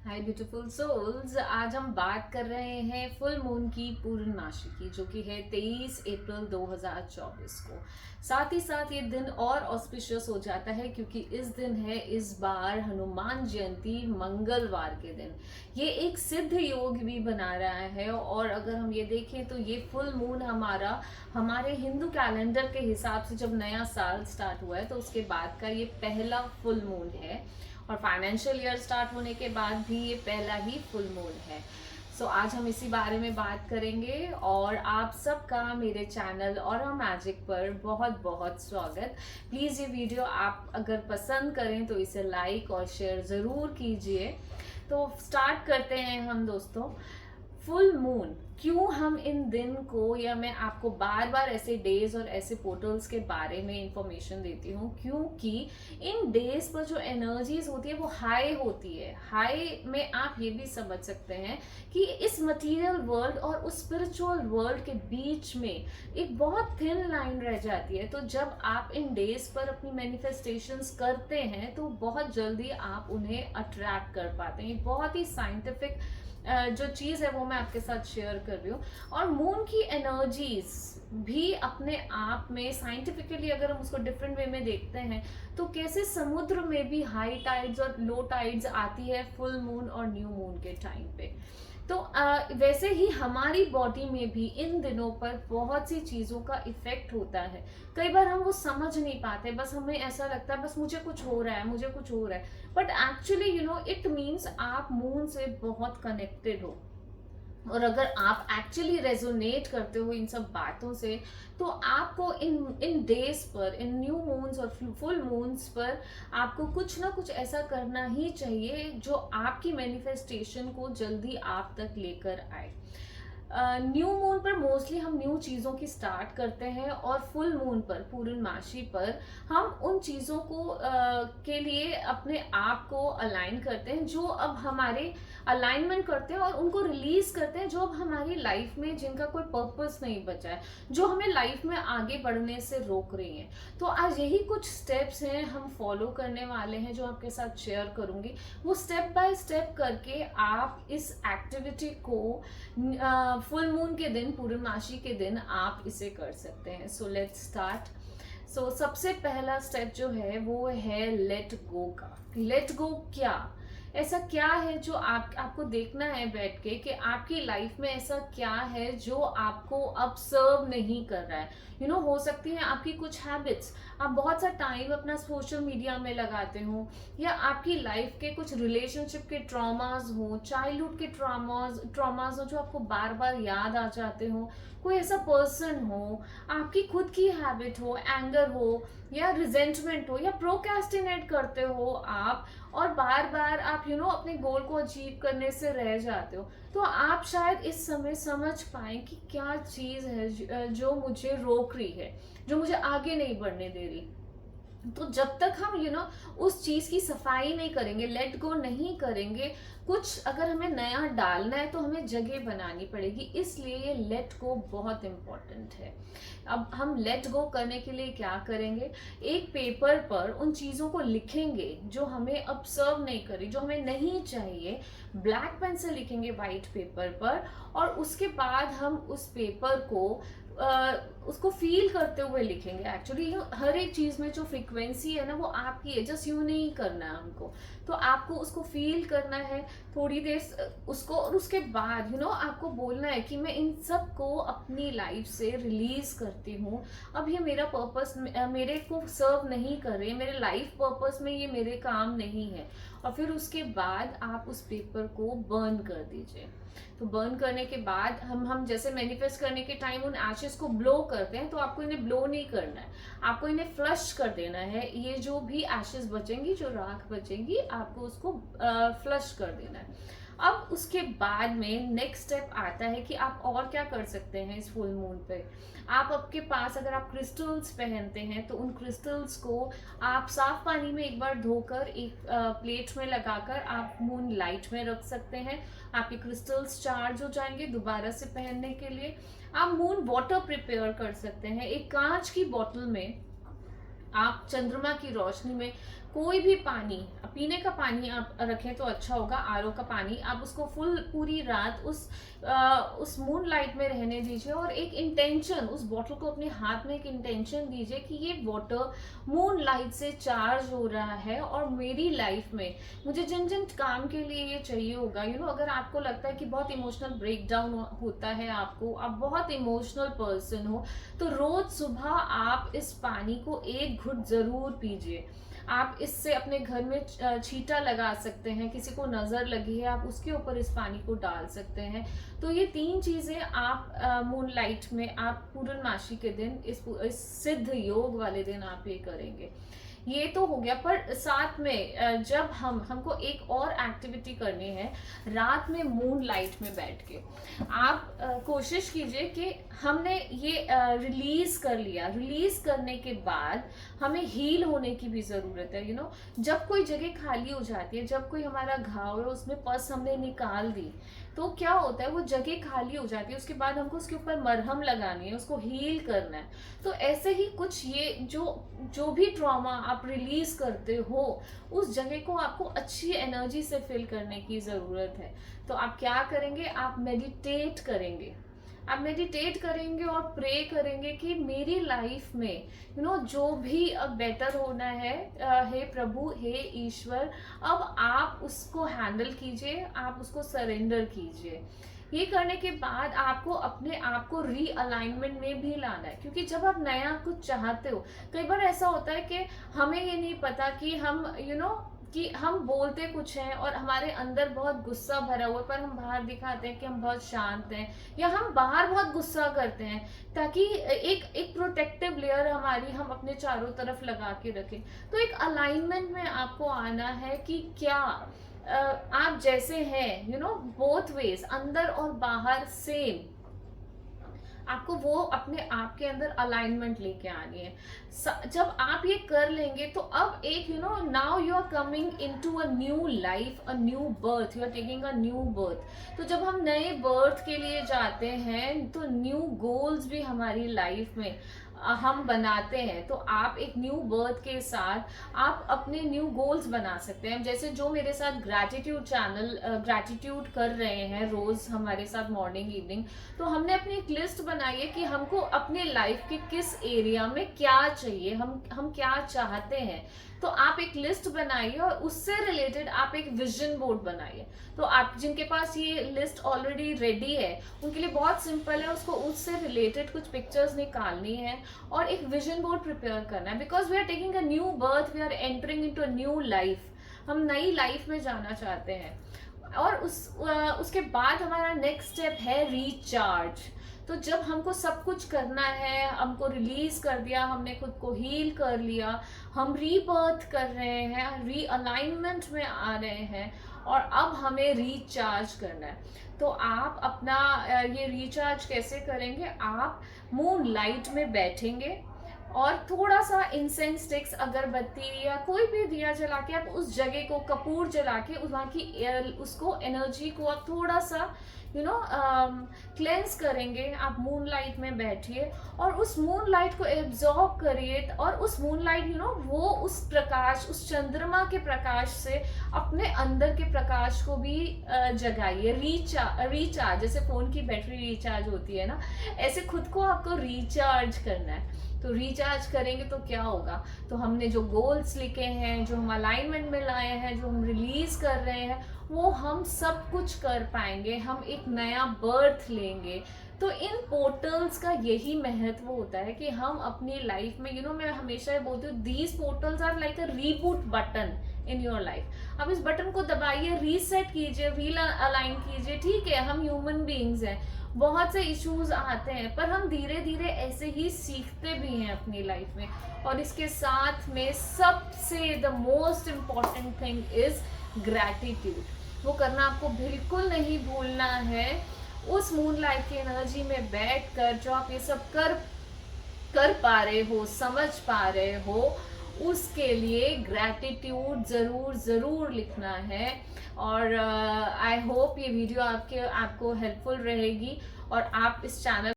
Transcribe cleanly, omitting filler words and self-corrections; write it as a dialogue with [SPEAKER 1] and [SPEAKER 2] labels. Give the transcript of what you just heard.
[SPEAKER 1] हाय beautiful souls. आज हम बात कर रहे हैं फुल मून की पूर्णमासी की, जो कि है 23 अप्रैल 2024 को। साथ ही साथ ये दिन और ऑस्पिशियस हो जाता है क्योंकि इस दिन है इस बार हनुमान जयंती मंगलवार के दिन। ये एक सिद्ध योग भी बना रहा है और अगर हम ये देखें तो ये फुल मून हमारे हिंदू कैलेंडर के हिसाब से जब नया साल स्टार्ट हुआ है तो उसके बाद का ये पहला फुल मून है और फाइनेंशियल ईयर स्टार्ट होने के बाद भी ये पहला ही फुल मून है। आज हम इसी बारे में बात करेंगे और आप सबका मेरे चैनल और मैजिक पर बहुत बहुत स्वागत। प्लीज़ ये वीडियो आप अगर पसंद करें तो इसे लाइक और शेयर ज़रूर कीजिए। तो स्टार्ट करते हैं हम दोस्तों। फुल मून क्यों हम इन दिन को, या मैं आपको बार बार ऐसे डेज और ऐसे पोर्टल्स के बारे में इंफॉर्मेशन देती हूँ क्योंकि इन डेज पर जो एनर्जीज होती है वो हाई होती है। हाई में आप ये भी समझ सकते हैं कि इस मटेरियल वर्ल्ड और उस स्पिरिचुअल वर्ल्ड के बीच में एक बहुत थिन लाइन रह जाती है। तो जब आप इन डेज पर अपनी मैनिफेस्टेशंस करते हैं तो बहुत जल्दी आप उन्हें अट्रैक्ट कर पाते हैं। बहुत ही साइंटिफिक जो चीज़ है वो मैं आपके साथ शेयर कर रही हूँ। और मून की एनर्जीज भी अपने आप में साइंटिफिकली अगर हम उसको डिफरेंट वे में देखते हैं तो कैसे समुद्र में भी हाई टाइड्स और लो टाइड्स आती है फुल मून और न्यू मून के टाइम पे। तो वैसे ही हमारी बॉडी में भी इन दिनों पर बहुत सी चीज़ों का इफेक्ट होता है। कई बार हम वो समझ नहीं पाते, बस हमें ऐसा लगता है बस मुझे कुछ हो रहा है, मुझे कुछ हो रहा है, बट एक्चुअली इट मीन्स आप मून से बहुत कनेक्टेड हो। और अगर आप एक्चुअली रेजोनेट करते हो इन सब बातों से तो आपको इन इन डेज पर, इन न्यू मून्स और फुल मून्स पर आपको कुछ ना कुछ ऐसा करना ही चाहिए जो आपकी मैनिफेस्टेशन को जल्दी आप तक लेकर आए। न्यू मून पर मोस्टली हम न्यू चीज़ों की स्टार्ट करते हैं और फुल मून पर, पूर्णमासी पर, हम उन चीज़ों को के लिए अपने आप को अलाइन करते हैं जो अब हमारे अलाइनमेंट करते हैं और उनको रिलीज करते हैं जो अब हमारी लाइफ में जिनका कोई पर्पस नहीं बचा है, जो हमें लाइफ में आगे बढ़ने से रोक रही हैं। तो आज यही कुछ स्टेप्स हैं हम फॉलो करने वाले हैं जो आपके साथ शेयर करूंगी। वो स्टेप बाय स्टेप करके आप इस एक्टिविटी को फुल मून के दिन, पूर्णमासी के दिन आप इसे कर सकते हैं। So let's start. सबसे पहला स्टेप जो है वो है लेट गो का। लेट गो क्या, ऐसा क्या है जो आपको देखना है बैठ के कि आपकी लाइफ में ऐसा क्या है जो आपको अब सर्व नहीं कर रहा है। हो सकती है आपकी कुछ हैबिट्स, आप बहुत सा टाइम अपना सोशल मीडिया में लगाते हो, या आपकी लाइफ के कुछ रिलेशनशिप के ट्रॉमास हो, चाइल्डहुड के ट्रॉमास हो जो आपको बार बार याद आ जाते हो, कोई ऐसा पर्सन हो, आपकी खुद की हैबिट हो, एंगर हो या रिजेंटमेंट हो, या प्रोक्रेस्टिनेट करते हो आप और बार बार आप अपने गोल को अचीव करने से रह जाते हो। तो आप शायद इस समय समझ पाए कि क्या चीज़ है जो मुझे रोक रही है, जो मुझे आगे नहीं बढ़ने दे रही। तो जब तक हम उस चीज की सफाई नहीं करेंगे, लेट गो नहीं करेंगे, कुछ अगर हमें नया डालना है तो हमें जगह बनानी पड़ेगी। इसलिए ये लेट गो बहुत इंपॉर्टेंट है। अब हम लेट गो करने के लिए क्या करेंगे, एक पेपर पर उन चीजों को लिखेंगे जो हमें अब सर्व नहीं करी, जो हमें नहीं चाहिए। ब्लैक पेन से लिखेंगे व्हाइट पेपर पर, और उसके बाद हम उस पेपर को उसको फील करते हुए लिखेंगे। एक्चुअली हर एक चीज में जो फ्रीक्वेंसी है ना वो आपकी है, जस्ट यूं नहीं करना है हमको। तो आपको उसको फील करना है थोड़ी देर उसको, और उसके बाद आपको बोलना है कि मैं इन सब को अपनी लाइफ से रिलीज करती हूँ। अब ये मेरा पर्पस मेरे को सर्व नहीं कर रहे, मेरे लाइफ पर्पस में ये मेरे काम नहीं है। और फिर उसके बाद आप उस पेपर को बर्न कर दीजिए। तो बर्न करने के बाद हम जैसे मैनिफेस्ट करने के टाइम उन एशेस को ब्लो करते हैं, तो आपको इन्हें ब्लो नहीं करना है, आपको इन्हें फ्लश कर देना है। ये जो भी एशेस बचेंगी, जो राख बचेंगी, आपको उसको फ्लश कर देना है। अब उसके बाद में नेक्स्ट स्टेप आता है कि आप और क्या कर सकते हैं इस फुल मून पे। आप आपके पास अगर आप क्रिस्टल्स पहनते हैं तो उन क्रिस्टल्स को आप साफ पानी में एक बार धोकर एक प्लेट में लगाकर आप मून लाइट में रख सकते हैं। आपके क्रिस्टल्स चार्ज हो जाएंगे दोबारा से पहनने के लिए। आप मून वाटर प्रिपेयर कर सकते हैं। एक कांच की बोतल में आप चंद्रमा की रोशनी में कोई भी पानी, पीने का पानी आप रखें तो अच्छा होगा, आरओ का पानी, आप उसको पूरी रात उस मून लाइट में रहने दीजिए और एक इंटेंशन, उस बॉटल को अपने हाथ में एक इंटेंशन दीजिए कि ये वाटर मून लाइट से चार्ज हो रहा है और मेरी लाइफ में मुझे जिन जिन काम के लिए ये चाहिए होगा, अगर आपको लगता है कि बहुत इमोशनल ब्रेकडाउन होता है, आपको, आप बहुत इमोशनल पर्सन हो, तो रोज सुबह आप इस पानी को एक घुट जरूर पीजिए। आप इससे अपने घर में छींटा लगा सकते हैं, किसी को नजर लगी है आप उसके ऊपर इस पानी को डाल सकते हैं। तो ये 3 चीजें आप मून लाइट में, आप पूर्णमासी के दिन, इस सिद्ध योग वाले दिन आप ये करेंगे। ये तो हो गया, पर साथ में जब हमको एक और एक्टिविटी करनी है, रात में मून लाइट में बैठ के आप कोशिश कीजिए कि हमने ये रिलीज कर लिया, रिलीज करने के बाद हमें हील होने की भी जरूरत है। जब कोई जगह खाली हो जाती है, जब कोई हमारा घाव है उसमें पस हमने निकाल दी, तो क्या होता है, वो जगह खाली हो जाती है, उसके बाद हमको उसके ऊपर मरहम लगानी है, उसको हील करना है। तो ऐसे ही कुछ ये जो भी ट्रॉमा आप रिलीज करते हो, उस जगह को आपको अच्छी एनर्जी से फिल करने की जरूरत है। तो आप क्या करेंगे, आप मेडिटेट करेंगे, आप मेडिटेट करेंगे और प्रे करेंगे कि मेरी लाइफ में जो भी अब बेटर होना है, हे प्रभु, हे ईश्वर, अब आप उसको हैंडल कीजिए, आप उसको सरेंडर कीजिए। ये करने के बाद आपको अपने आप को रीअलाइनमेंट में भी लाना है, क्योंकि जब आप नया कुछ चाहते हो, कई बार ऐसा होता है कि हमें ये नहीं पता कि हम कि हम बोलते कुछ हैं और हमारे अंदर बहुत गुस्सा भरा हुआ है, पर हम बाहर दिखाते हैं कि हम बहुत शांत हैं, या हम बाहर बहुत गुस्सा करते हैं ताकि एक प्रोटेक्टिव लेयर हमारी हम अपने चारों तरफ लगा के रखें। तो एक अलाइनमेंट में आपको आना है कि क्या आप जैसे हैं, बोथ वेज, अंदर और बाहर सेम, आपको वो अपने आप के अंदर अलाइनमेंट लेके आनी है। जब आप ये कर लेंगे तो अब एक now you are coming into a new life, a new birth, you are taking a new birth. तो जब हम नए बर्थ के लिए जाते हैं तो न्यू गोल्स भी हमारी लाइफ में हम बनाते हैं। तो आप एक न्यू बर्थ के साथ आप अपने न्यू गोल्स बना सकते हैं। जैसे जो मेरे साथ ग्रैटिट्यूड चैनल ग्रैटिट्यूड कर रहे हैं रोज हमारे साथ मॉर्निंग इवनिंग, तो हमने अपनी एक लिस्ट बनाई है कि हमको अपने लाइफ के किस एरिया में क्या चाहिए, हम क्या चाहते हैं। तो आप एक लिस्ट बनाइए और उससे रिलेटेड आप एक विजन बोर्ड बनाइए। तो आप जिनके पास ये लिस्ट ऑलरेडी रेडी है उनके लिए बहुत सिंपल है, उसको उससे रिलेटेड कुछ पिक्चर्स निकालनी है और एक विजन बोर्ड प्रिपेयर करना है। Because we are taking a new birth, we are entering into a new life, हम नई लाइफ में जाना चाहते हैं। और उसके बाद हमारा नेक्स्ट स्टेप है रीचार्ज। तो जब हमको सब कुछ करना है, हमको रिलीज कर दिया, हमने खुद को हील कर लिया, हम रीबर्थ कर रहे हैं, रीअलाइनमेंट में आ रहे हैं और अब हमें रिचार्ज करना है। तो आप अपना ये रिचार्ज कैसे करेंगे, आप मून लाइट में बैठेंगे और थोड़ा सा इंसेंस स्टिक्स, अगरबत्ती या कोई भी दिया जला के आप उस जगह को, कपूर जला के वहाँ की उसको एनर्जी को आप थोड़ा सा क्लेंस करेंगे। आप मून लाइट में बैठिए और उस मून लाइट को एब्जॉर्ब करिए और उस मून लाइट वो उस प्रकाश, उस चंद्रमा के प्रकाश से अपने अंदर के प्रकाश को भी जगाइए। रिचार्ज जैसे फोन की बैटरी रिचार्ज होती है ना, ऐसे खुद को आपको रिचार्ज करना है। तो रिचार्ज करेंगे तो क्या होगा, तो हमने जो गोल्स लिखे हैं, जो हम अलाइनमेंट में लाए हैं, जो हम रिलीज कर रहे हैं, वो हम सब कुछ कर पाएंगे, हम एक नया बर्थ लेंगे। तो इन पोर्टल्स का यही महत्व होता है कि हम अपनी लाइफ में मैं हमेशा ये बोलती हूँ, these portals are like a reboot button in your life. अब इस बटन को दबाइए, रीसेट कीजिए, रीअलाइन कीजिए। ठीक है, हम ह्यूमन बीइंग्स हैं, बहुत से इश्यूज आते हैं, पर हम धीरे धीरे ऐसे ही सीखते भी हैं अपनी लाइफ में। और इसके साथ में सबसे the most important thing is gratitude. वो करना आपको बिल्कुल नहीं भूलना है। उस मून लाइट की एनर्जी में बैठकर जो आप ये सब कर पा रहे हो, समझ पा रहे हो, उसके लिए ग्रैटिट्यूड जरूर लिखना है। और आई होप ये वीडियो आपको हेल्पफुल रहेगी और आप इस चैनल